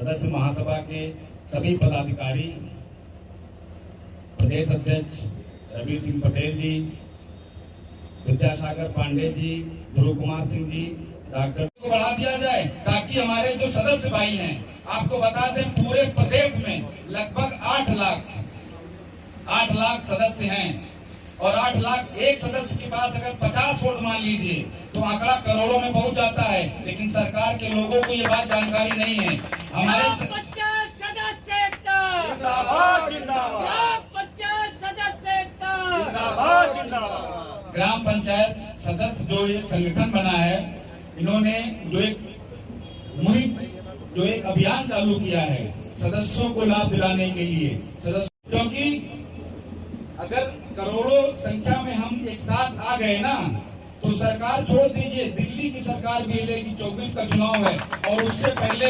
सदस्य महासभा के सभी पदाधिकारी, प्रदेश अध्यक्ष रवि सिंह पटेल जी, विद्यासागर पांडे जी, ध्रुव कुमार सिंह जी, डॉक्टर को बढ़ा दिया जाए ताकि हमारे जो सदस्य भाई हैं, आपको बता दें पूरे प्रदेश में लगभग 8 लाख सदस्य हैं और 8 लाख एक सदस्य के पास अगर 50 वोट मान लीजिए तो आंकड़ा करोड़ों में पहुंच जाता है। लेकिन सरकार के लोगों को ये बात जानकारी नहीं है। हमारे ग्राम पंचायत सदस्य जो ये संगठन बना है, इन्होंने जो एक अभियान चालू किया है सदस्यों को लाभ दिलाने के लिए, क्योंकि अगर करोड़ों संख्या में हम एक साथ आ गए ना तो सरकार छोड़ दीजिए, दिल्ली की सरकार भी लेगी, 24 का चुनाव है और उससे पहले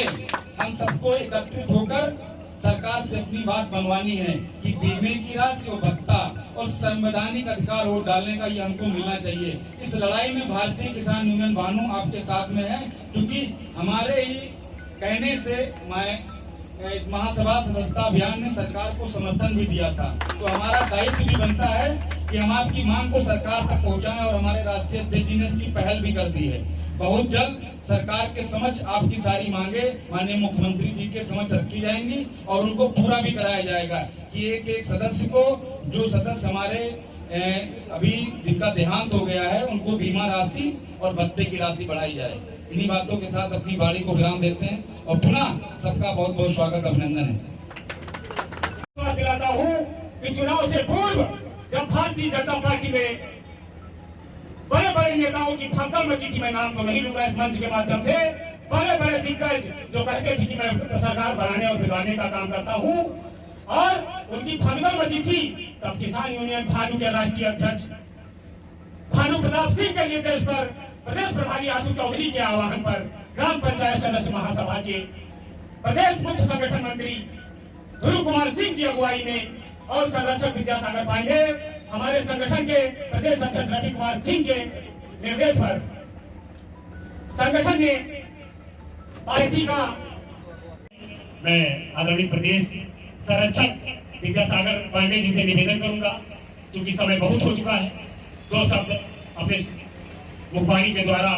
हम सबको एकत्रित होकर सरकार से अपनी बात बनवानी है कि बीमे की राशि और भत्ता और संवैधानिक अधिकार वोट डालने का ये हमको मिलना चाहिए। इस लड़ाई में भारतीय किसान यूनियन भानु आपके साथ में है, क्योंकि हमारे ही कहने से महासभा सदस्यता अभियान ने सरकार को समर्थन भी दिया था। तो हमारा दायित्व भी बनता है कि हम आपकी मांग को सरकार तक पहुंचाएं और हमारे राष्ट्रीय अध्यक्ष जी ने इसकी पहल भी कर दी है। बहुत जल्द सरकार के समक्ष आपकी सारी मांगे माननीय मुख्यमंत्री जी के समक्ष रखी जाएंगी और उनको पूरा भी कराया जाएगा कि एक सदस्य को, जो सदस्य हमारे अभी जिनका देहांत हो गया है, उनको बीमा राशि और भत्ते की राशि बढ़ाई जाए। इन्हीं बातों के साथ अपनी वाणी को विराम देते हैं और पुनः सबका बहुत बहुत स्वागत, अभिनंदन है। दिलाता हूँ कि चुनाव से पूर्व जब भारतीय जनता पार्टी में बड़े बड़े नेताओं की भगदड़ मची थी, मैं नाम तो नहीं लूंगा इस मंच के माध्यम से, बड़े बड़े दिग्गज जो कहते थे कि मैं सरकार बनाने और बिगाड़ने का काम करता हूँ और उनकी भगदड़ मची थी, तब किसान यूनियन भानु के राष्ट्रीय अध्यक्ष भानु प्रताप सिंह के निर्देश पर, प्रदेश प्रभारी आशु चौधरी के आह्वान पर, ग्राम पंचायत सदस्य महासभा के प्रदेश मुख्य संगठन मंत्री ध्रुव कुमार सिंह की अगुवाई में और संरक्षक विद्यासागर पांडे, हमारे संगठन के प्रदेश अध्यक्ष रवि कुमार सिंह के निर्देश पर संगठन ने पार्टी का, मैं आदरणीय प्रदेश संरक्षक विद्यासागर पांडे जी से निवेदन करूंगा, क्योंकि समय बहुत हो चुका है, 2 शब्द अपने मुखबाणी के द्वारा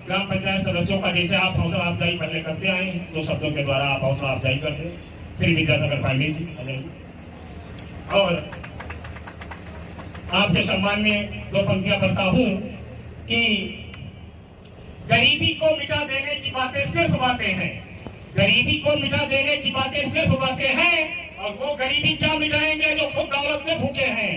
ग्राम पंचायत सदस्यों का जैसे आप हौसला अफजाई पहले करते आए हैं, 2 शब्दों के द्वारा आप हौसला अफजाई करते हैं श्री विद्यासागर पांडे जी। और आपके सम्मान में 2 पंक्तियां पढ़ता हूं कि गरीबी को मिटा देने की बातें सिर्फ बातें हैं, गरीबी को मिटा देने की बातें सिर्फ बातें हैं, और वो गरीबी क्या मिटाएंगे जो खुद दौलत में भूखे हैं।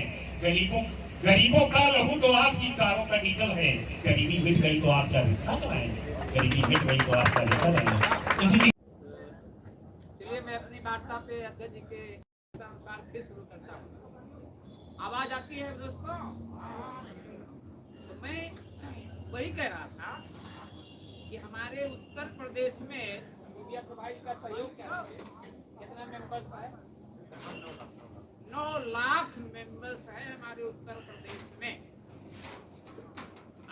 गरीबों का लहू तो आपकी कारों का डीजल है, गरीबी मिट गई तो आप क्या रिक्शा चलाएंगे, गरीबी मिट गई तो आप क्या रिक्शा चलाएंगे। चलिए मैं अपनी वार्ता पे अध्यक्ष जी के अनुसार फिर शुरू करता हूँ। आवाज आती है दोस्तों? तो मैं वही कह रहा था कि हमारे उत्तर प्रदेश में मीडिया प्रभारी का सहयोग क्या है, कितना मेंबर्स है? 9 लाख मेंबर्स है हमारे उत्तर प्रदेश में।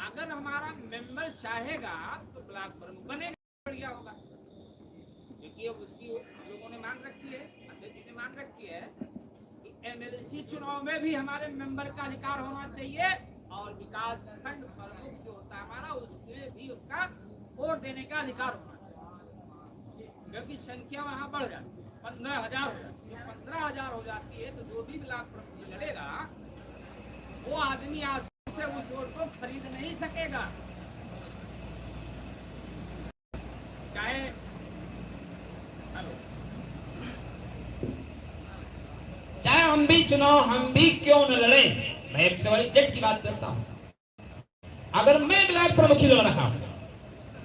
अगर हमारा मेंबर चाहेगा तो ब्लॉक प्रमुख बनेगा, बढ़िया होगा, क्योंकि अब उसकी लोगों ने मांग रखी है, अध्यक्ष जी ने मांग रखी है कि एमएलसी चुनाव में भी हमारे मेंबर का अधिकार होना चाहिए और विकास खंड प्रमुख जो होता है हमारा, उसमें भी उसका वोट देने का अधिकार होना चाहिए, क्योंकि संख्या वहां बढ़ जाती है, 15,000 हो जाती है। 15,000 हो जाती है तो जो भी ब्लॉक प्रमुख लड़ेगा वो आदमी आसानी से उस वोट को खरीद नहीं सकेगा। चाहे हम भी चुनाव हम भी क्यों न लड़े, मैं एक सवाल जट की बात करता हूं। अगर मैं ब्लॉक प्रमुख लड़ रहा हूं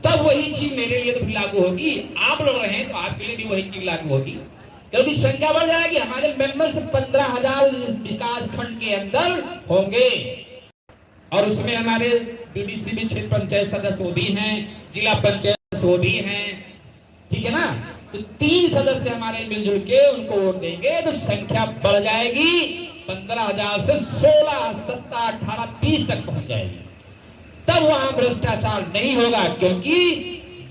तब वही चीज मेरे लिए तो भी लागू होगी, आप लड़ रहे हैं तो आपके लिए भी वही चीज लागू होगी, क्योंकि संख्या बढ़ जाएगी। हमारे मेंबर से 15,000 विकास खंड के अंदर होंगे और उसमें हमारे बीडीसी भी क्षेत्र पंचायत सदस्य भी हैं, जिला पंचायत सदस्य भी हैं, ठीक है ना। तो 3 सदस्य हमारे मिलजुल के उनको वोट देंगे तो संख्या बढ़ जाएगी, 15,000 से 16, 17, 18, 20 तक पहुंच जाएगी। तब वहां भ्रष्टाचार नहीं होगा, क्योंकि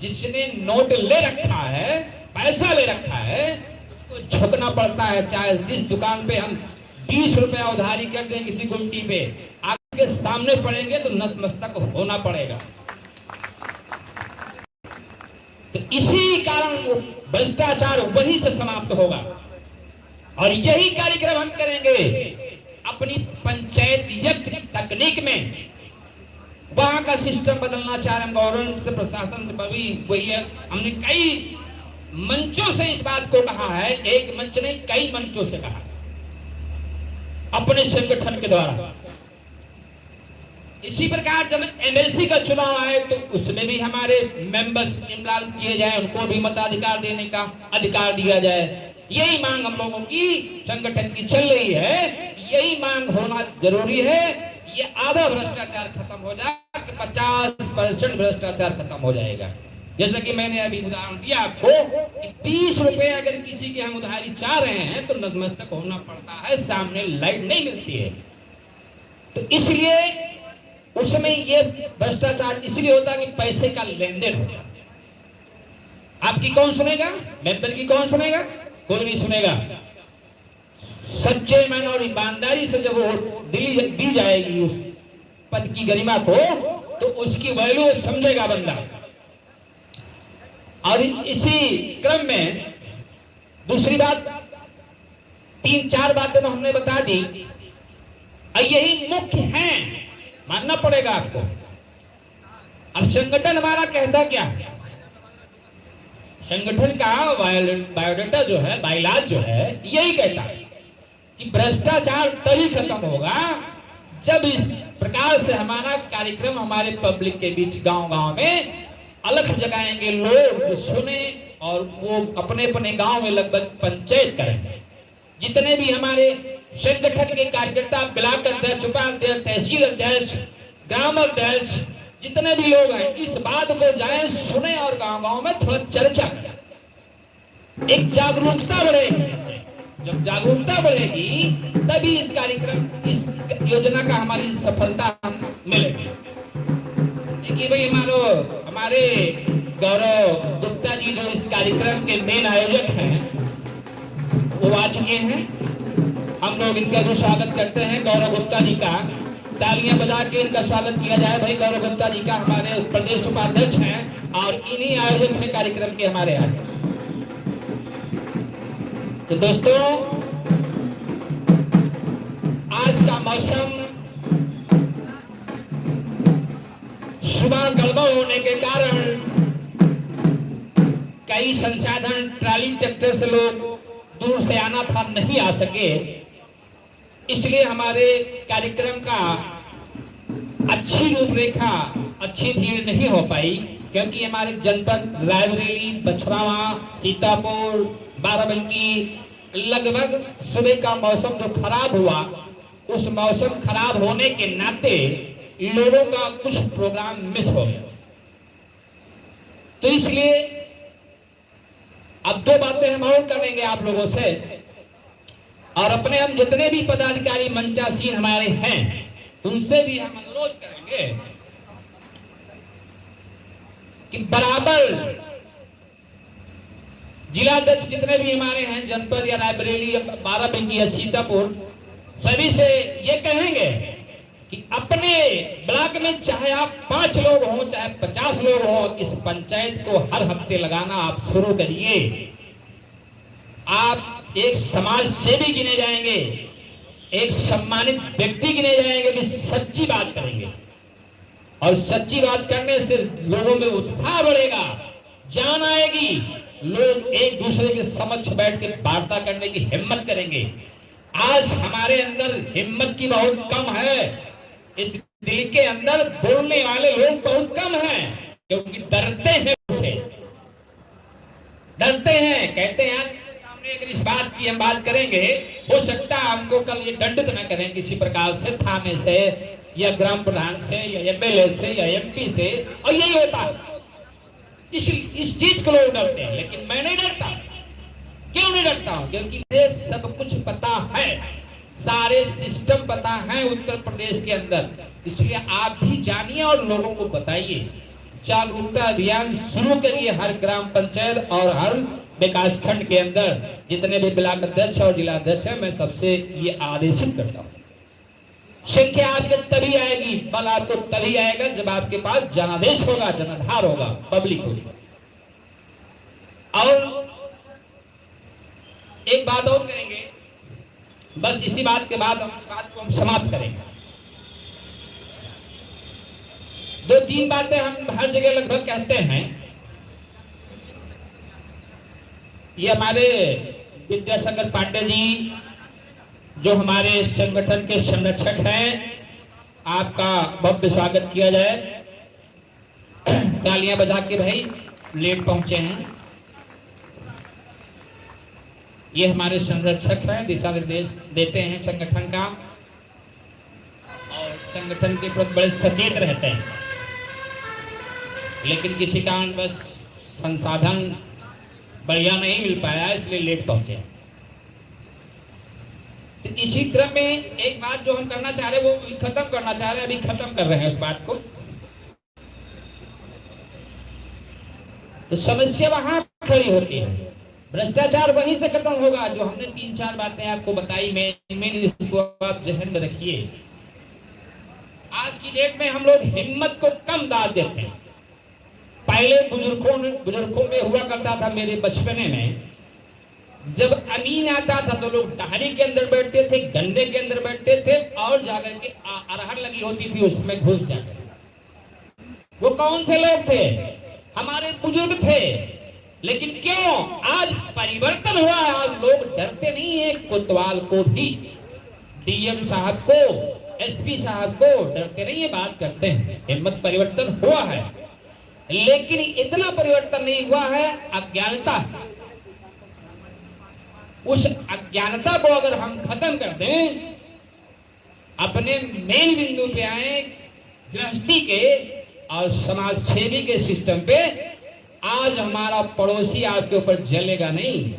जिसने नोट ले रखा है पैसा ले रखा है उसको झुकना पड़ता है। चाहे जिस दुकान पे हम 20 रुपया उधारी कर दें किसी गुमटी पे, आपके सामने पड़ेंगे तो नतमस्तक होना पड़ेगा। तो इसी कारण वो भ्रष्टाचार वहीं से समाप्त होगा और यही कार्यक्रम हम करेंगे अपनी पंचायत यज्ञ तकनीक में। वहां का सिस्टम बदलना चाह रहे हैं, गवर्नमेंट से, प्रशासन से, वही है। हमने कई मंचों से इस बात को कहा है, एक मंच नहीं कई मंचों से कहा अपने संगठन के द्वारा। इसी प्रकार जब एमएलसी का चुनाव आए तो उसमें भी हमारे मेंबर्स इनरोल किए जाए, उनको भी मताधिकार देने का अधिकार दिया जाए। यही मांग हम लोगों की संगठन की चल रही है, यही मांग होना जरूरी है। ये आधा भ्रष्टाचार खत्म हो जाए, 50% भ्रष्टाचार खत्म हो जाएगा। जैसा कि मैंने अभी उदाहरण दिया आपको कि 20 रुपए अगर किसी की हम उधारी चाह रहे हैं तो नतमस्तक होना पड़ता है, सामने लाइट नहीं मिलती है। तो इसलिए उसमें ये भ्रष्टाचार इसलिए होता है कि पैसे का लेन देन होता। आपकी कौन सुनेगा? मेंबर की कौन सुनेगा? कोई नहीं सुनेगा। सच्चे मन और ईमानदारी से जब वो दी जाएगी उस पद की गरिमा को तो उसकी वैल्यू समझेगा बंदा। और इसी क्रम में दूसरी बात, 3-4 बातें तो हमने बता दी, यही मुख्य हैं, मानना पड़ेगा आपको। अब संगठन हमारा कहता क्या है? संगठन का बायोडाटा जो है, बाइलाज जो है, यही कहता है कि भ्रष्टाचार तभी खत्म होगा जब इस प्रकार से हमारा कार्यक्रम हमारे पब्लिक के बीच गांव-गांव में अलख जगाएंगे लोग जो सुने और वो अपने अपने गांव में लगभग पंचायत करेंगे। जितने भी हमारे संगठन के कार्यकर्ता, ब्लॉक अध्यक्ष, उपाध्यक्ष, तहसील अध्यक्ष, ग्राम अध्यक्ष, जितने भी लोग हैं, इस बात को जाए सुने और गांव-गांव में थोड़ा चर्चा करें। एक जागरूकता बढ़ेगी। जब जागरूकता बढ़ेगी तभी इस कार्यक्रम, इस योजना का हमारी सफलता मिलेगी। देखिए भाई, हमारे गौरव गुप्ता जी जो इस कार्यक्रम के मेन आयोजक हैं वो आ चुके हैं। हम लोग इनका भी स्वागत करते हैं, गौरव गुप्ता जी का। तालियां बजा के इनका स्वागत किया जाए। भाई गौरव गुप्ता जी का हमारे प्रदेश उपाध्यक्ष हैं और इन्हीं आयोजक हैं कार्यक्रम के हमारे आज। तो दोस्तों, आज का मौसम सुबह गड़बड़ होने के कारण कई संसाधन, ट्राली ट्रैक्टर से लोग दूर से आना था, नहीं आ सके। इसलिए हमारे कार्यक्रम का अच्छी रूपरेखा, अच्छी भीड़ नहीं हो पाई, क्योंकि हमारे जनपद रायबरेली, बछवावा, सीतापुर, बाराबंकी, लगभग सुबह का मौसम जो खराब हुआ, उस मौसम खराब होने के नाते लोगों का कुछ प्रोग्राम मिस हो गया। तो इसलिए अब 2 बातें हम और करेंगे आप लोगों से, और अपने हम जितने भी पदाधिकारी मंचासीन हमारे हैं उनसे भी हम अनुरोध करेंगे कि बराबर जिला अध्यक्ष जितने भी हमारे हैं, जनपद या रायबरेली या बाराबंकी या सीतापुर, सभी से ये कहेंगे कि अपने ब्लॉक में चाहे आप 5 लोग हों चाहे 50 लोग हों, इस पंचायत को हर हफ्ते लगाना आप शुरू करिए। आप एक समाज सेवी गिने जाएंगे, एक सम्मानित व्यक्ति गिने जाएंगे कि सच्ची बात करेंगे, और सच्ची बात करने से लोगों में उत्साह बढ़ेगा, जान आएगी, लोग एक दूसरे के समक्ष बैठ के वार्ता करने की हिम्मत करेंगे। आज हमारे अंदर हिम्मत की बहुत कम है। इस दिल के अंदर बोलने वाले लोग बहुत कम हैं, क्योंकि डरते हैं, उसे डरते हैं। कहते हैं सामने अगर इस बात की हम बात करेंगे, हो सकता है हमको कल ये दंडित न करें किसी प्रकार से, थाने से या ग्राम प्रधान से या एमएलए से या एमपी से, और यही होता है। इस चीज को लोग डरते हैं, लेकिन मैं नहीं डरता। क्यों नहीं डरता हूं? क्योंकि मुझे सब कुछ पता है, सारे सिस्टम पता है उत्तर प्रदेश के अंदर। इसलिए आप भी जानिए और लोगों को बताइए। जागरूकता अभियान शुरू करिए हर ग्राम पंचायत और हर विकास खंड के अंदर जितने भी ब्लॉक अध्यक्ष और जिला अध्यक्ष है, मैं सबसे ये आदेशित करता हूं, संख्या आपके तभी आएगी, बल आपको तभी आएगा जब आपके पास जनादेश होगा, जनाधार होगा, पब्लिक होगी। और एक बात और करेंगे, बस इसी बात के बाद हम बात को हम समाप्त करेंगे। 2-3 बातें हम हर जगह लगभग कहते हैं। ये हमारे विद्यासागर पांडे जी जो हमारे संगठन के संरक्षक हैं, आपका भव्य स्वागत किया जाए। तालियां बजा के भाई, लेट पहुंचे हैं। ये हमारे संरक्षक हैं, दिशा निर्देश देते हैं संगठन का और संगठन के प्रति बड़े सचेत रहते हैं, लेकिन किसी कारणवश संसाधन बढ़िया नहीं मिल पाया, इसलिए लेट पहुंचे। तो इसी क्रम में एक बात जो हम करना चाह रहे हैं वो खत्म करना चाह रहे हैं, अभी खत्म कर रहे हैं उस बात को। तो समस्या वहां खड़ी होती है, भ्रष्टाचार वहीं से खत्म होगा। जो हमने 3-4 बातें आपको बताई, मैं इसको आप जहन में रखिए। आज की डेट में हम लोग हिम्मत को कम दाद देते हैं। पहले बुजुर्गों में हुआ करता था, मेरे बचपने में जब अमीन आता था तो लोग टहरी के अंदर बैठते थे, गन्ने के अंदर बैठते थे और जाकर के अरहर लगी होती थी उसमें घुस जाकर। वो कौन से लोग थे? हमारे बुजुर्ग थे। लेकिन क्यों आज परिवर्तन हुआ है और लोग डरते नहीं है। कोतवाल को भी, डीएम साहब को, एसपी साहब को डरते नहीं है, बात करते हैं। हिम्मत परिवर्तन हुआ है, लेकिन इतना परिवर्तन नहीं हुआ है अज्ञानता। उस अज्ञानता को अगर हम खत्म कर दें, अपने मेन बिंदु पे आए, गृहस्थी के और समाज सेवी के सिस्टम पे, आज हमारा पड़ोसी आपके ऊपर जलेगा नहीं।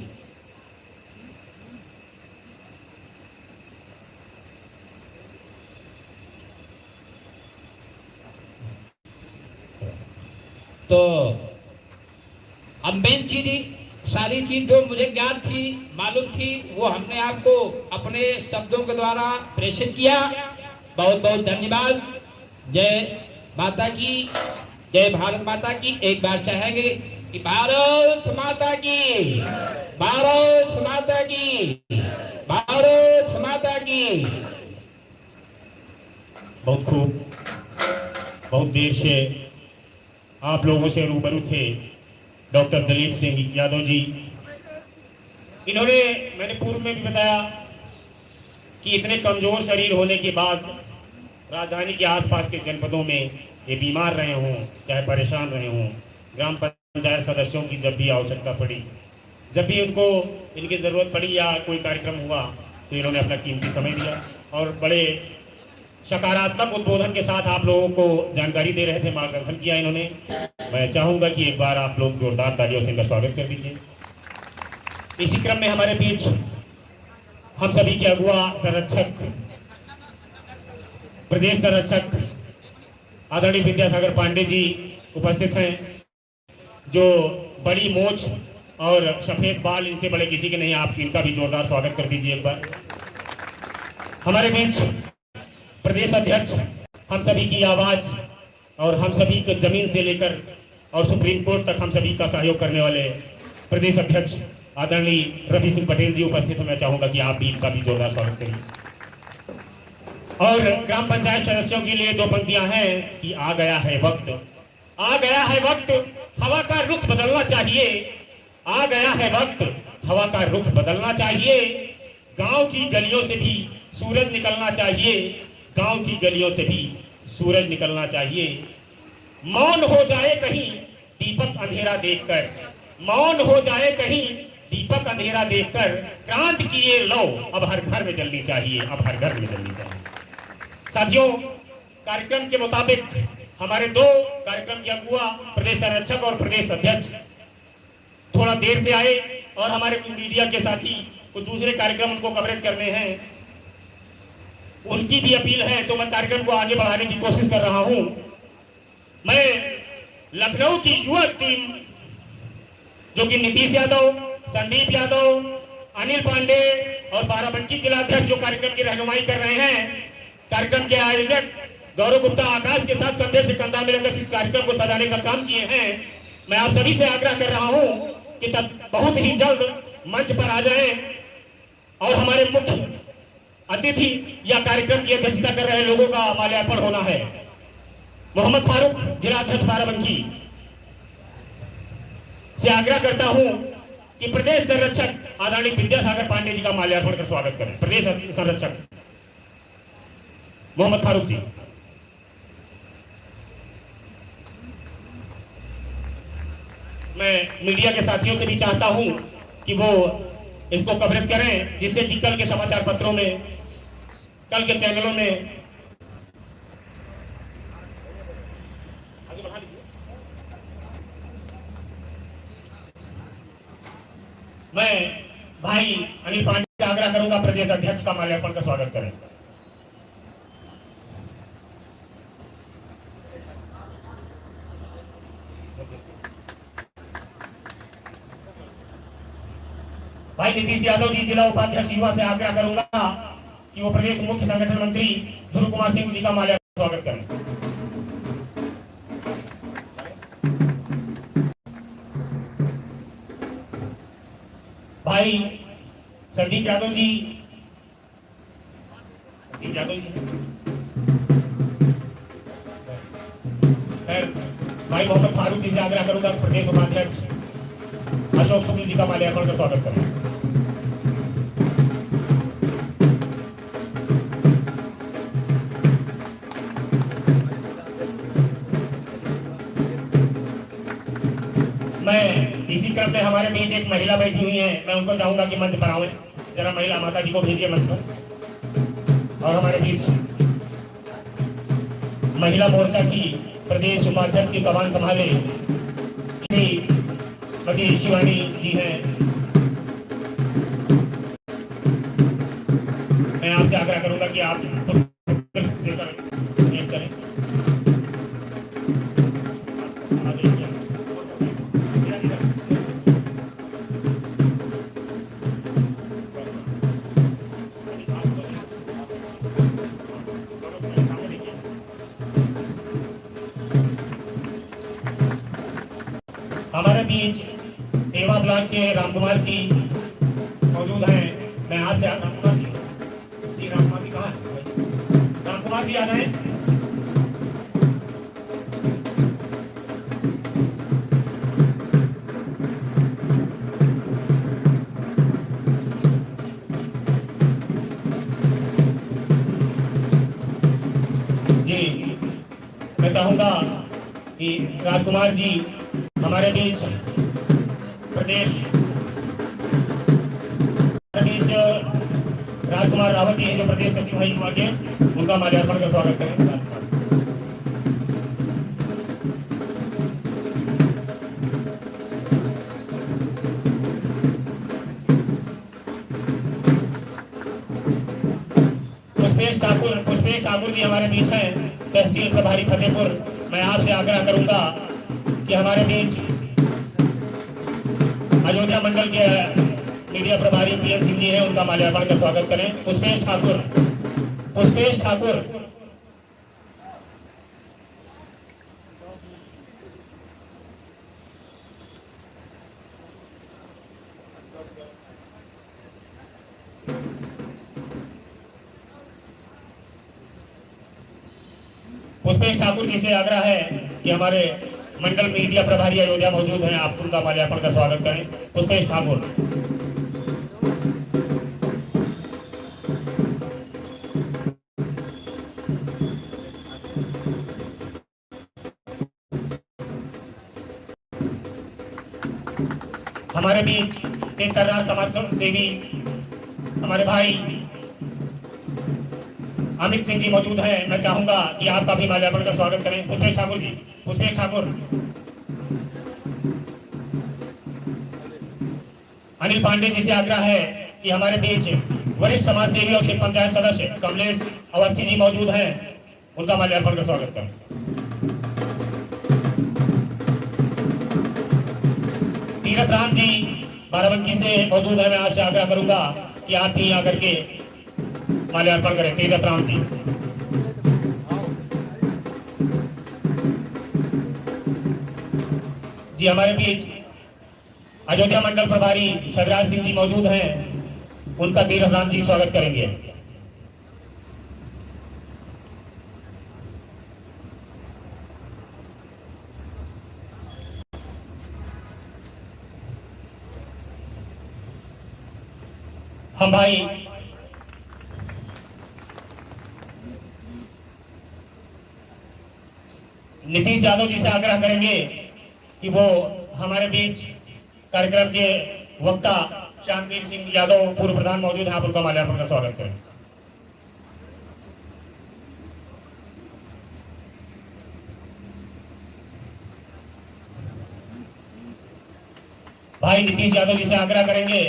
तो अब मेन चीज, सारी चीज जो मुझे ज्ञात थी, मालूम थी, वो हमने आपको अपने शब्दों के द्वारा प्रेषित किया। बहुत बहुत धन्यवाद। जय माता की, जय भारत माता की। एक बार चाहेंगे कि भारत माता की, भारत माता की, भारत माता की। बहुत खूब, बहुत देर से आप लोगों से रूबरू थे डॉक्टर दलीप सिंह यादव जी। इन्होंने, मैंने पूर्व में भी बताया कि इतने कमजोर शरीर होने के बाद राजधानी के आसपास के जनपदों में ये बीमार रहे हों, चाहे परेशान रहे हों, ग्राम पंचायत सदस्यों की जब भी आवश्यकता पड़ी, जब भी उनको इनकी ज़रूरत पड़ी या कोई कार्यक्रम हुआ, तो इन्होंने अपना कीमती समय दिया और बड़े सकारात्मक उद्बोधन के साथ आप लोगों को जानकारी दे रहे थे, मार्गदर्शन किया इन्होंने। मैं चाहूँगा कि एक बार आप लोग जोरदार तालियों से इनका स्वागत कर दीजिए। इसी क्रम में हमारे बीच हम सभी के अगुआ संरक्षक, प्रदेश संरक्षक आदरणीय विद्यासागर पांडे जी उपस्थित हैं, जो बड़ी मोच और सफेद बाल, इनसे बड़े किसी के नहीं। आप इनका भी जोरदार स्वागत कर दीजिए एक बार। हमारे बीच प्रदेश अध्यक्ष, हम सभी की आवाज और हम सभी को जमीन से लेकर और सुप्रीम कोर्ट तक हम सभी का सहयोग करने वाले प्रदेश अध्यक्ष आदरणीय रवि सिंह पटेल जी उपस्थित हैं। मैं चाहूंगा कि आप भी इनका भी जोरदार स्वागत करिए। और ग्राम पंचायत सदस्यों के लिए 2 पंक्तियां हैं कि आ गया है वक्त, आ गया है वक्त, हवा का रुख बदलना चाहिए। आ गया है वक्त, हवा का रुख बदलना चाहिए। गांव की गलियों से भी सूरज निकलना चाहिए, गांव की गलियों से भी सूरज निकलना चाहिए। मौन हो जाए कहीं दीपक अंधेरा देखकर, मौन हो जाए कहीं दीपक अंधेरा देखकर, क्रांति की ये लौ अब हर घर में जलनी चाहिए, अब हर घर में जलनी चाहिए। साथियों, कार्यक्रम के मुताबिक हमारे 2 कार्यक्रम के अगुआ, प्रदेश संरक्षक और प्रदेश अध्यक्ष, थोड़ा देर से आए और हमारे मीडिया के साथी कुछ दूसरे कार्यक्रम उनको कवरेज करने हैं, उनकी भी अपील है, तो मैं कार्यक्रम को आगे बढ़ाने की कोशिश कर रहा हूं। मैं लखनऊ की युवा टीम जो कि नीतीश यादव, संदीप यादव, अनिल पांडे और बाराबंकी जिला अध्यक्ष जो कार्यक्रम की रहनुमाई कर रहे हैं, कार्यक्रम के आयोजक गौरव गुप्ता आकाश के साथ कंधे से कंधा मिलाकर इस कार्यक्रम को सजाने का काम किए हैं। मैं आप सभी से आग्रह कर रहा हूं कि तब बहुत ही जल्द मंच पर आ जाएं और हमारे मुख्य अतिथि या कार्यक्रम की अध्यक्षता कर रहे लोगों का माल्यार्पण होना है। मोहम्मद फारूक, जिला अध्यक्ष बाराबंकी, से आग्रह करता हूं कि प्रदेश संरक्षक आदरणीय विद्यासागर पांडे जी का माल्यार्पण कर स्वागत करें। प्रदेश संरक्षक मोहम्मद फारूक जी। मैं मीडिया के साथियों से भी चाहता हूं कि वो इसको कवरेज करें, जिससे कि कल के समाचार पत्रों में, कल के चैनलों में मैं भाई अनिल पांडे से आग्रह करूंगा प्रदेश अध्यक्ष का माल्यार्पण का स्वागत करें। भाई नीतीश यादव जी, जिला उपाध्यक्ष युवा, से आग्रह करूंगा कि वो प्रदेश मुख्य संगठन मंत्री ध्रुव कुमार सिंह जी का माल्यार्पण स्वागत करें। भाई संदीप यादव जी, भाई मोहम्मद फारूक जी से आग्रह करूंगा प्रदेश उपाध्यक्ष अशोक शुक्ल जी का माल्यार्पण का स्वागत करें। मैं इसी क्रम में हमारे बीच एक महिला बैठी हुई है, मैं उनको चाहूंगा कि मंच पर आए। जरा महिला माता जी को भेजिए मंच पर। और हमारे बीच महिला मोर्चा की प्रदेश उपाध्यक्ष की कमान संभाले श्रीमती शिवानी जी हैं। मैं आपसे आग्रह करूंगा कि आप करें। हमारे बीच देवा ब्लॉक के रामकुमार जी मौजूद हैं। मैं आपसे रामकुमार जी, रामकुमार जी कहाँ है? रामकुमार जी आ जाए। जी, मैं चाहूंगा कि राजकुमार जी हमारे बीच राजकुमार रावत जी हैं जो प्रदेश सचिव हैं युवा के, उनका माल्यार्पण का स्वागत करें। पुष्पेश ठाकुर जी हमारे बीच हैं, तहसील प्रभारी फतेहपुर। मैं आपसे आग्रह करूंगा कि हमारे बीच अयोध्या मंडल के मीडिया प्रभारी प्रियन सिंह जी हैं, उनका माल्यार्पण का स्वागत करें। पुष्पेश ठाकुर जी से आग्रह है कि हमारे मंडल मीडिया प्रभारी अयोध्या मौजूद हैं, आप उनका माल्यार्पण का स्वागत करें। पुष्पेश ठाकुर। हमारे बीच तेतरराज समाज सेवी हमारे भाई अमित सिंह जी मौजूद हैं। मैं चाहूंगा कि आपका भी माल्यार्पण का स्वागत करें। पुष्पेश ठाकुर जी, पुष्पेश ठाकुर। अनिल पांडे जी से आग्रह है कि हमारे बीच वरिष्ठ समाज सेवी और क्षेत्र पंचायत सदस्य कमलेश अवस्थी जी मौजूद हैं, उनका माल्यार्पण का स्वागत करें। तीरथ राम जी बाराबंकी से मौजूद है। मैं आपसे आग्रह करूंगा कि आप भी आकर के माल्यार्पण करें। तीरथ राम जी, जी हमारे बीच अयोध्या मंडल प्रभारी शिवराज सिंह जी मौजूद हैं, उनका तीरथ राम जी स्वागत करेंगे। हम भाई नीतीश यादव जी से आग्रह करेंगे कि वो हमारे बीच कार्यक्रम के वक्ता शानवीर सिंह यादव पूर्व प्रधान मौजूद हैं, आप उनका माल्यार्पण का स्वागत करें। भाई नीतीश यादव जी से आग्रह करेंगे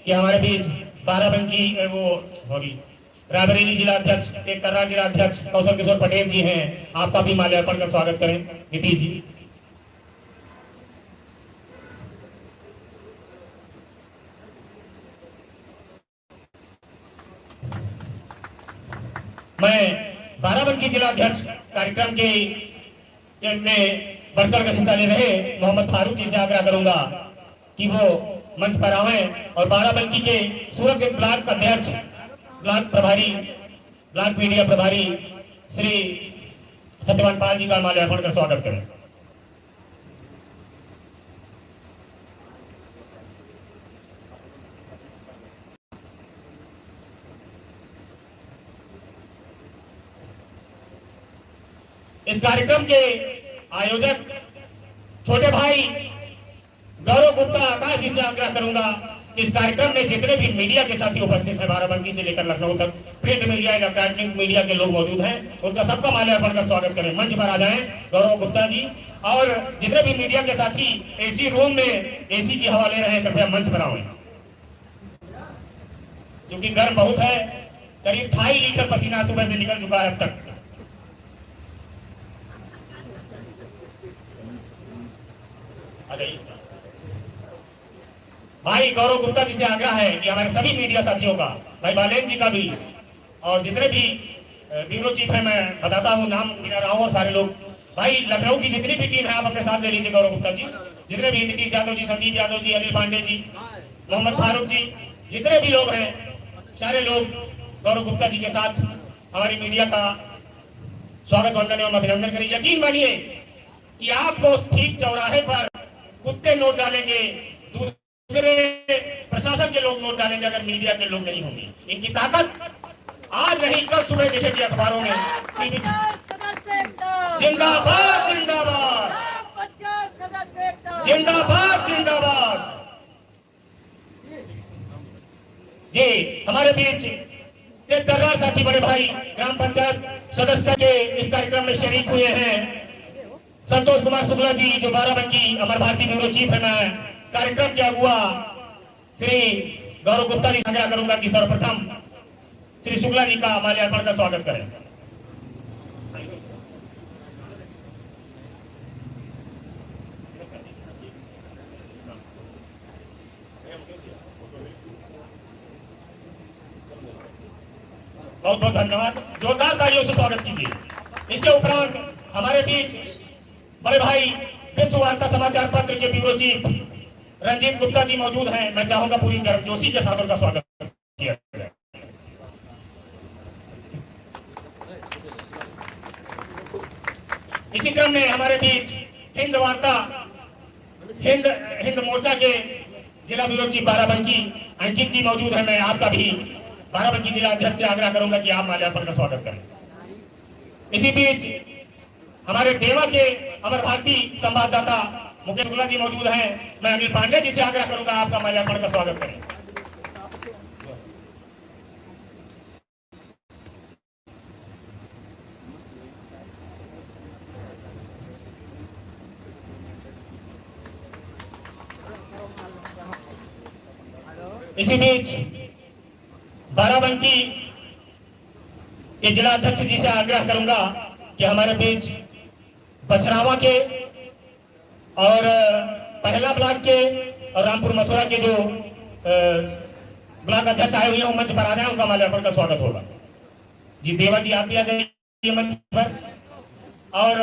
कि हमारे बीच बाराबंकी रायबरेली जिला अध्यक्ष एक कर्रा जिला अध्यक्ष कौशल किशोर पटेल जी हैं, आपका भी माल्यार्पण का स्वागत करें नीतीश जी। मैं बाराबंकी जिला अध्यक्ष कार्यक्रम के में बढ़ चढ़ कर हिस्सा ले रहे मोहम्मद फारूक जी से आग्रह करूंगा कि वो मंच पर आवे और बाराबंकी के सूरत के ब्लॉक अध्यक्ष ब्लॉक मीडिया प्रभारी श्री सत्यवान पाल जी का माल्यार्पण कर स्वागत करें। इस कार्यक्रम के आयोजक छोटे भाई गौरव गुप्ता आकाश जी से आग्रह करूंगा कि इस कार्यक्रम में जितने भी मीडिया के साथी उपस्थित हैं, बाराबंकी से लेकर लखनऊ तक प्रिंट मीडिया इलेक्ट्रॉनिक मीडिया के लोग मौजूद हैं, उनका सबका माल्यार्पण कर स्वागत करें। मंच पर आ जाएं गौरव गुप्ता जी, और जितने भी मीडिया के साथी एसी रूम में एसी की हवा ले रहे हैं, कृपया मंच पर आए, क्योंकि गर्म बहुत है। करीब 2.5 लीटर पसीना सुबह से निकल चुका है अब तक। भाई गौरव गुप्ता जी से आग्रह है कि हमारे सभी मीडिया साथियों का, भाई बालेन जी का भी, और जितने भी ब्यूरो चीफ है, मैं बताता हूँ नाम गिना रहा हूँ, और सारे लोग भाई लखनऊ की जितनी भी टीम है आप अपने साथ ले लीजिए। गौरव गुप्ता जी, जितने भी नीतीश यादव जी, संदीप यादव जी, अनिल पांडे जी, मोहम्मद फारूक जी, जितने भी लोग हैं, सारे लोग गौरव गुप्ता जी के साथ हमारी मीडिया का स्वागत वंदन एवं अभिनंदन करें। यकीन मानिए कि आपको ठीक चौराहे पर कुत्ते नोट डालेंगे, दूसरे प्रशासन के लोग नोट डालेंगे, अगर मीडिया के लोग नहीं होंगे। इनकी ताकत आज नहीं कल सुबह देखेगी अखबारों में। जिंदाबाद जिंदाबाद जिंदाबाद जिंदाबाद। जी हमारे बीच एक दरबार साथी बड़े भाई ग्राम पंचायत सदस्य के इस कार्यक्रम में शरीक हुए हैं, संतोष कुमार शुक्ला जी, जो बाराबंकी अमर भारती ब्यूरो चीफ है। मैं कार्यक्रम के अगुआ श्री गौरव गुप्ता जी से आग्रह करूंगा कि सर्वप्रथम श्री शुक्ला जी का माल्यार्पण का स्वागत करें। बहुत बहुत धन्यवाद, जोरदार तालियों से स्वागत कीजिए। इसके उपरांत हमारे बीच बड़े भाई विश्व वार्ता समाचार पत्र के ब्यूरो चीफ रंजीत गुप्ता जी मौजूद हैं। मैं चाहूंगा पूरी गर्मजोशी के साथ उनका स्वागत किया जाए। इसी क्रम में हमारे बीच हिंद मोर्चा के जिला ब्यूरो चीफ बाराबंकी अंकित जी मौजूद हैं। मैं आपका भी बाराबंकी जिला अध्यक्ष से आग्रह करूंगा कि आप माल्यार्पण का स्वागत करें। इसी बीच हमारे देवा के अमर भारती संवाददाता मुकेश शुक्ला जी मौजूद हैं। मैं अनिल पांडे जी से आग्रह करूंगा आपका माल्यार्पण का स्वागत करें। इसी बीच बाराबंकी के जिला अध्यक्ष जी से आग्रह करूंगा कि हमारे बीच बछरावा के और पहला ब्लॉक के और रामपुर मथुरा के जो ब्लॉक अध्यक्ष आए हुए हैं वो मंच पर आ जाए, उनका माल्यार्पण का स्वागत होगा। जी देवा जी आप भी आ जाइए मंच पर। और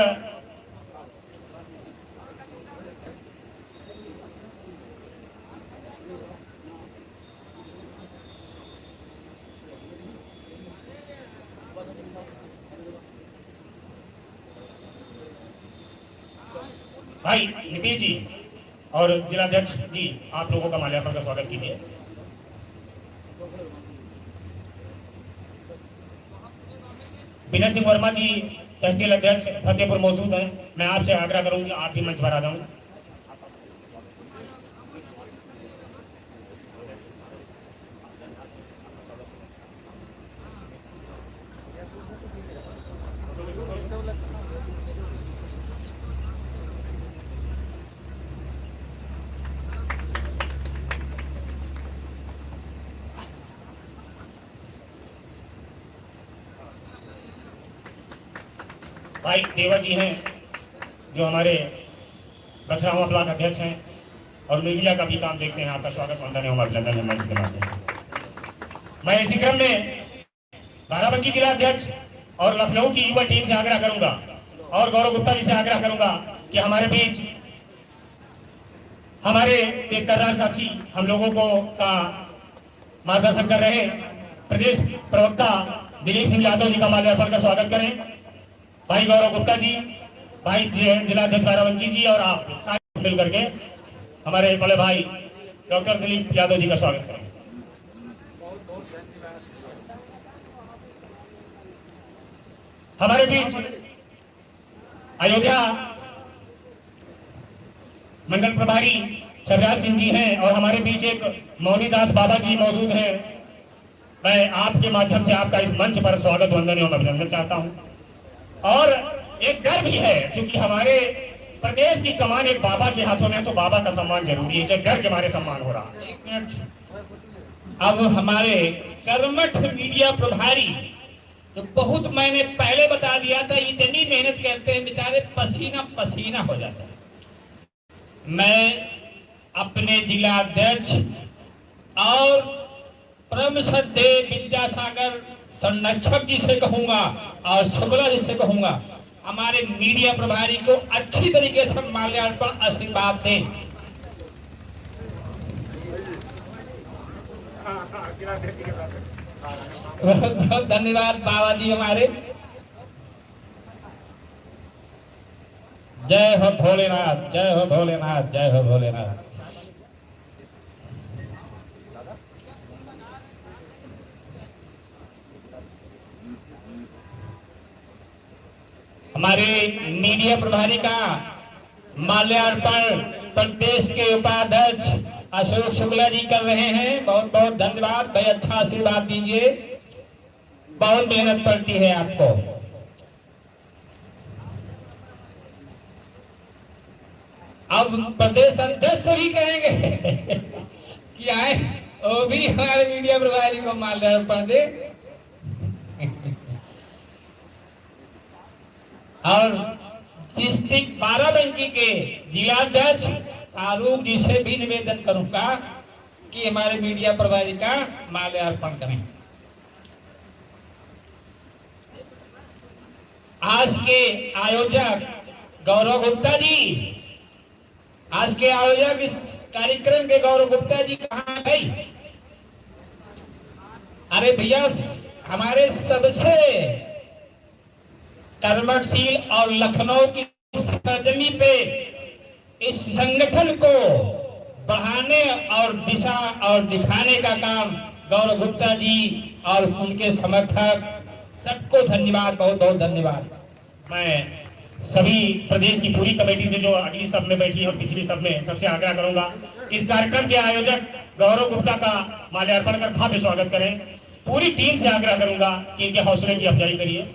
भाई नीतीश जी और जिलाध्यक्ष जी आप लोगों का माल्यार्पण का स्वागत कीजिए। विनय सिंह वर्मा जी तहसील अध्यक्ष फतेहपुर मौजूद हैं। मैं आपसे आग्रह करूंगा आप भी मंच पर आ जाऊं। भाई देवा जी हैं जो हमारे बछरावा ब्लॉक अध्यक्ष हैं और मीडिया का भी काम देखते हैं। आपका स्वागत वंदन एवं अभिनंदन है मंच के माध्यम। मैं इसी क्रम में बाराबंकी जिला अध्यक्ष और लखनऊ की युवा टीम से आग्रह करूंगा और गौरव गुप्ता जी से आग्रह करूंगा कि हमारे बीच हमारे एक कर्रार साथी हम लोगों को का मार्गदर्शन कर रहे प्रदेश प्रवक्ता दिलीप सिंह यादव जी का माल्यार्पण का स्वागत करें। भाई गौरव गुप्ता जी, भाई जिलाध्यक्ष बाराबंकी जी और आप सारे मिल करके हमारे बड़े भाई डॉक्टर दिलीप यादव जी का स्वागत करें। हमारे बीच अयोध्या मंडल प्रभारी शिवराज सिंह जी हैं और हमारे बीच एक मौनीदास बाबा जी मौजूद हैं। मैं आपके माध्यम से आपका इस मंच पर स्वागत वंदन एवं अभिनंदन चाहता हूं। और एक डर भी है क्योंकि हमारे प्रदेश की कमान एक बाबा के हाथों में, तो बाबा का सम्मान जरूरी है, डर के हमारे सम्मान हो रहा है। अब हमारे कर्मठ मीडिया प्रभारी तो बहुत मैंने पहले बता दिया था, इतनी मेहनत करते हैं बेचारे, पसीना पसीना हो जाता है। मैं अपने जिला अध्यक्ष और परम श्रद्धेय विद्यासागर संरक्षक जी से कहूंगा और शुक्ला जी से कहूंगा हमारे मीडिया प्रभारी को अच्छी तरीके से माल्यार्पण आशीर्वाद दें। बहुत बहुत धन्यवाद बाबा जी हमारे। जय हो भोलेनाथ, जय हो भोलेनाथ, जय हो भोलेनाथ। हमारे मीडिया प्रभारी का माल्यार्पण प्रदेश के उपाध्यक्ष अशोक शुक्ला जी कर रहे हैं। बहुत बहुत धन्यवाद भाई, अच्छा आशीर्वाद दीजिए, बहुत मेहनत पड़ती है आपको। अब प्रदेश अध्यक्ष भी कहेंगे कि आए वो भी हमारे मीडिया प्रभारी को माल्यार्पण दे। और डिस्ट्रिक्ट बाराबंकी के जिलाध्यक्ष फारूक जी से भी निवेदन करूंगा कि हमारे मीडिया प्रभारी का माल्यार्पण करें। आज के आयोजक गौरव गुप्ता जी, आज के आयोजक इस कार्यक्रम के गौरव गुप्ता जी कहाँ गए? अरे भैया, हमारे सबसे कर्मठशील और लखनऊ की सरजमी पे इस संगठन को बढ़ाने और दिशा और दिखाने का काम गौरव गुप्ता जी और उनके समर्थक सबको धन्यवाद, बहुत बहुत धन्यवाद। मैं सभी प्रदेश की पूरी कमेटी से जो अगली सब में बैठी है और पिछली सब में सबसे आग्रह करूंगा इस कार्यक्रम के आयोजक गौरव गुप्ता का माल्यार्पण कर भव्य स्वागत करें। पूरी टीम से आग्रह करूंगा कि इनके हौसले की अफजाई करिए।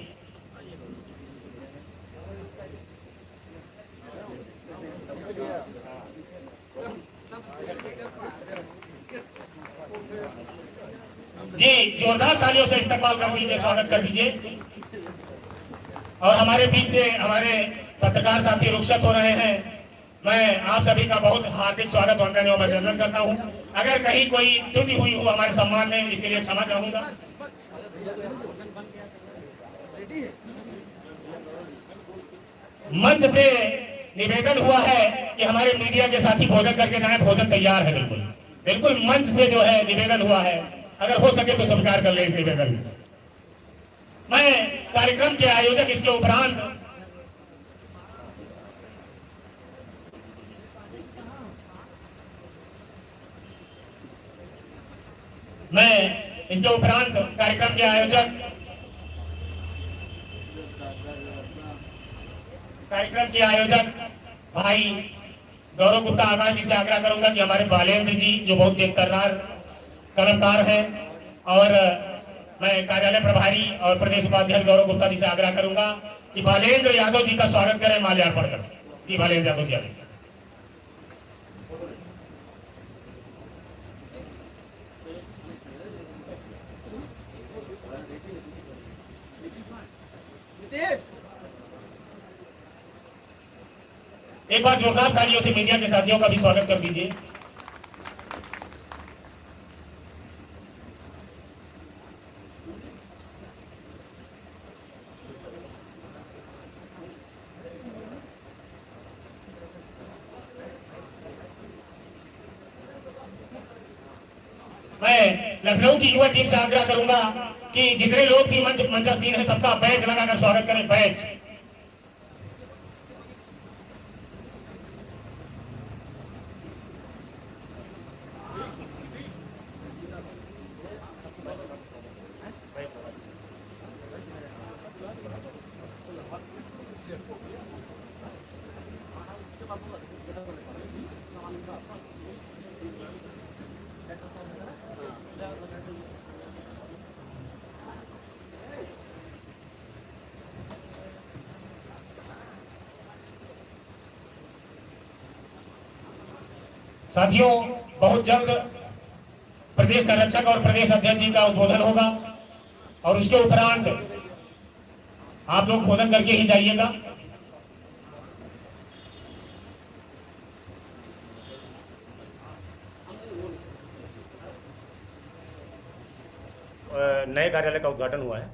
जी जोरदार तालियों से इस्तेमाल कर दीजिए, स्वागत कर दीजिए। और हमारे बीच से हमारे पत्रकार साथी रुखसत हो रहे हैं। मैं आप सभी का बहुत हार्दिक स्वागत और अभिनंदन करता हूं। अगर कहीं कोई त्रुटि हुई हो हमारे सम्मान में, इसके लिए क्षमा चाहूंगा। मंच से निवेदन हुआ है कि हमारे मीडिया के साथी भोजन करके जाएं, भोजन तैयार है। बिल्कुल बिल्कुल मंच से जो है निवेदन हुआ है, अगर हो सके तो स्वीकार कर ले इस निवेदन। मैं कार्यक्रम के आयोजक इसके उपरांत कार्यक्रम के आयोजक भाई गौरव गुप्ता आकाश जी से आग्रह करूंगा कि हमारे बालेंद्र जी जो बहुत एक तर्रार कलाकार हैं, और मैं कार्यालय प्रभारी और प्रदेश उपाध्यक्ष गौरव गुप्ता जी से आग्रह करूंगा कि बालेंद्र यादव जी का स्वागत करें माल्यार्पण कर। जी बालेंद्र यादव जी। एक बार जोरदार तालियों से मीडिया के साथियों का भी स्वागत कर दीजिए। मैं लखनऊ की युवा टीम से आग्रह करूंगा कि जितने लोग भी मंचासीन है सबका बैच लगाकर स्वागत करें। बैच साथियों, बहुत जल्द प्रदेश संरक्षक और प्रदेश अध्यक्ष जी का उद्बोधन होगा और उसके उपरांत आप लोग भोजन करके ही जाइएगा। नए कार्यालय का उद्घाटन हुआ है,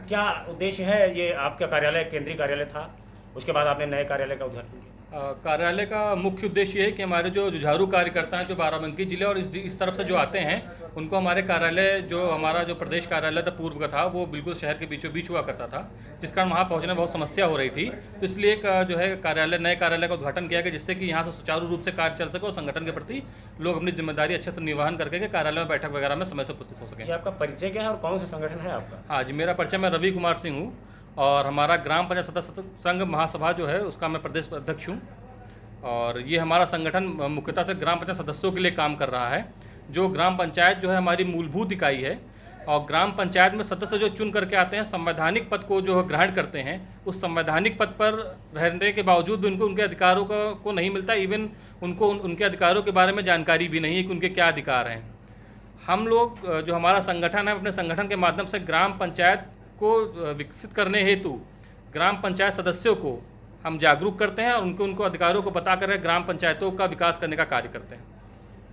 क्या उद्देश्य है? ये आपका कार्यालय केंद्रीय कार्यालय था, उसके बाद आपने नए कार्यालय का उद्घाटन किया। कार्यालय का मुख्य उद्देश्य ये है कि हमारे जो जुझारू कार्यकर्ता हैं जो बाराबंकी जिले और इस तरफ से जो आते हैं उनको हमारे कार्यालय, जो हमारा जो प्रदेश कार्यालय था पूर्व का था, वो बिल्कुल शहर के बीचों बीच हुआ करता था, जिस कारण वहाँ पहुँचने में बहुत समस्या हो रही थी। तो इसलिए एक जो है कार्यालय, नए कार्यालय का उद्घाटन किया गया, जिससे कि यहाँ से सुचारू रूप से कार्य चल सके और संगठन के प्रति लोग अपनी जिम्मेदारी अच्छे से निर्वहन करके कार्यालय में बैठक वगैरह में समय से उपस्थित हो सके। आपका परिचय क्या है और कौन सा संगठन है आपका? हाँ जी, मेरा परिचय, मैं रवि कुमार सिंह हूँ और हमारा ग्राम पंचायत सदस्य संघ महासभा जो है उसका मैं प्रदेश अध्यक्ष हूँ। और ये हमारा संगठन मुख्यतः से ग्राम पंचायत सदस्यों के लिए काम कर रहा है। जो ग्राम पंचायत जो है हमारी मूलभूत इकाई है, और ग्राम पंचायत में सदस्य जो चुन करके आते हैं, संवैधानिक पद को जो ग्रहण करते हैं, उस संवैधानिक पद पर रहने के बावजूद भी उनको उनके अधिकारों को नहीं मिलता। इवन उनको उनके अधिकारों के बारे में जानकारी भी नहीं है कि उनके क्या अधिकार हैं। हम लोग जो हमारा संगठन है, अपने संगठन के माध्यम से ग्राम पंचायत को विकसित करने हेतु ग्राम पंचायत सदस्यों को हम जागरूक करते हैं और उनको अधिकारों को पता कर ग्राम पंचायतों का विकास करने का कार्य करते हैं।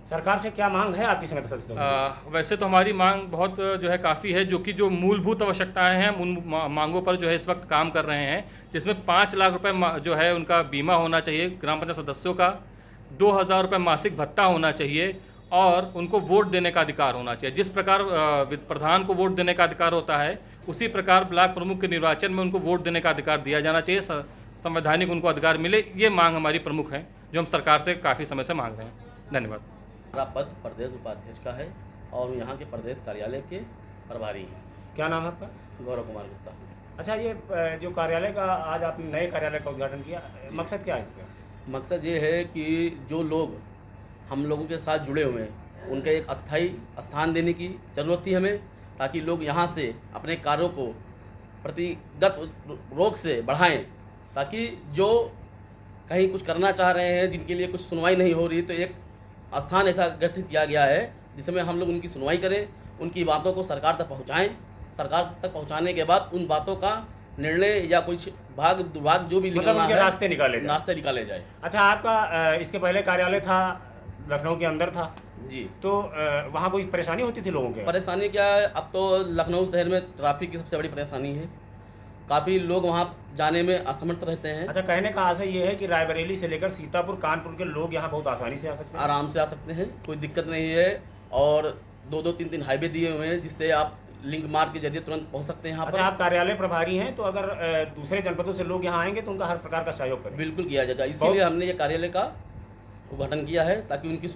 सरकार से क्या मांग है आपकी संगठन सदस्यों? वैसे तो हमारी मांग बहुत जो है काफ़ी है, जो मूलभूत आवश्यकताएं हैं उन मांगों पर जो है इस वक्त काम कर रहे हैं, जिसमें 5 लाख रुपए जो है उनका बीमा होना चाहिए ग्राम पंचायत सदस्यों का, 2000 रुपये मासिक भत्ता होना चाहिए और उनको वोट देने का अधिकार होना चाहिए। जिस प्रकार प्रधान को वोट देने का अधिकार होता है, उसी प्रकार ब्लॉक प्रमुख के निर्वाचन में उनको वोट देने का अधिकार दिया जाना चाहिए, संवैधानिक उनको अधिकार मिले। ये मांग हमारी प्रमुख है जो हम सरकार से काफ़ी समय से मांग रहे हैं। धन्यवाद। मेरा पद प्रदेश उपाध्यक्ष का है और यहाँ के प्रदेश कार्यालय के प्रभारी हैं। क्या नाम है आपका? गौरव कुमार गुप्ता। अच्छा, ये जो कार्यालय का आज आपने नए कार्यालय का उद्घाटन किया, मकसद क्या है इसका? मकसद ये है कि जो लोग हम लोगों के साथ जुड़े हुए हैं उनके एक अस्थायी स्थान देने की ज़रूरत थी हमें, ताकि लोग यहाँ से अपने कार्यों को प्रतिगत रोक से बढ़ाएं, ताकि जो कहीं कुछ करना चाह रहे हैं, जिनके लिए कुछ सुनवाई नहीं हो रही, तो एक स्थान ऐसा गठित किया गया है जिसमें हम लोग उनकी सुनवाई करें, उनकी बातों को सरकार तक पहुंचाएं। सरकार तक पहुंचाने के बाद उन बातों का निर्णय या कुछ भाग दुर्भाग जो भी मतलब निकलना उनके है, रास्ते निकाले जाए। रास्ते निकाले जाए। अच्छा, आपका इसके पहले कार्यालय था लखनऊ के अंदर था, जी। तो वहाँ कोई परेशानी होती थी लोगों के? परेशानी क्या है, अब तो लखनऊ शहर में ट्रैफिक की सबसे बड़ी परेशानी है, काफ़ी लोग वहाँ जाने में असमर्थ रहते हैं। अच्छा, कहने का आशय ये है कि रायबरेली से लेकर सीतापुर कानपुर के लोग यहाँ बहुत आसानी से आ सकते हैं? आराम से आ सकते हैं, कोई दिक्कत नहीं है। और 2-2 3-3 हाईवे दिए हुए हैं जिससे आप लिंक मार्ग के जरिए तुरंत पहुँच सकते हैं यहाँ अच्छा, पर। आप कार्यालय प्रभारी हैं, तो अगर दूसरे जनपदों से लोग यहाँ आएंगे तो उनका हर प्रकार का सहयोग करें? बिल्कुल किया जाएगा, इसीलिए हमने ये कार्यालय का उद्घाटन किया है ताकि उनकी